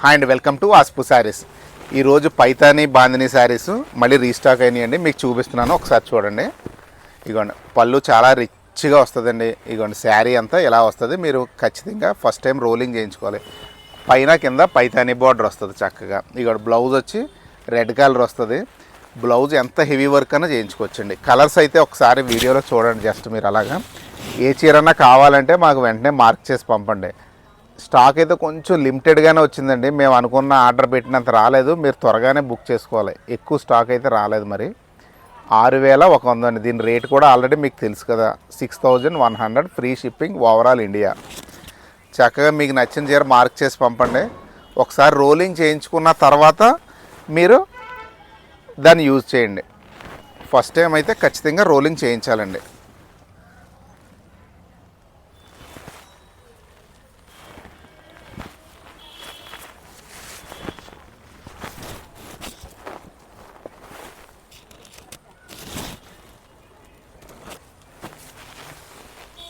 Hi and welcome to Aaspu saris. ఈరోజు పైతాని బాందిని శారీస్ మళ్ళీ restock అయినాయండి. మీకు చూపిస్తున్నాను, ఒకసారి చూడండి. ఇగోండి పళ్ళు చాలా రిచ్గా వస్తుందండి. ఇగోండి శారీ అంతా ఎలా వస్తుంది, మీరు ఖచ్చితంగా ఫస్ట్ టైం రోలింగ్ చేయించుకోవాలి. పైన కింద పైతాని బార్డర్ వస్తుంది చక్కగా. ఇగోండి బ్లౌజ్ వచ్చి రెడ్ కలర్ వస్తుంది. బ్లౌజ్ ఎంత హెవీ వర్క్ అన్నా చేయించుకోవచ్చండి. కలర్స్ అయితే ఒకసారి వీడియోలో చూడండి. జస్ట్ మీరు అలాగా ఏ చీరన్నా కావాలంటే మాకు వెంటనే మార్క్ చేసి పంపండి. స్టాక్ అయితే కొంచెం లిమిటెడ్గానే వచ్చిందండి. మేము అనుకున్న ఆర్డర్ పెట్టినంత రాలేదు. మీరు త్వరగానే బుక్ చేసుకోవాలి. ఎక్కువ స్టాక్ అయితే రాలేదు. మరి 6100 అండి. దీని రేట్ కూడా ఆల్రెడీ మీకు తెలుసు కదా, 6100 ఫ్రీ షిప్పింగ్ ఓవరాల్ ఇండియా. చక్కగా మీకు నచ్చిన చీర మార్క్ చేసి పంపండి. ఒకసారి రోలింగ్ చేయించుకున్న తర్వాత మీరు దాన్ని యూజ్ చేయండి. ఫస్ట్ టైం అయితే ఖచ్చితంగా రోలింగ్ చేయించాలండి.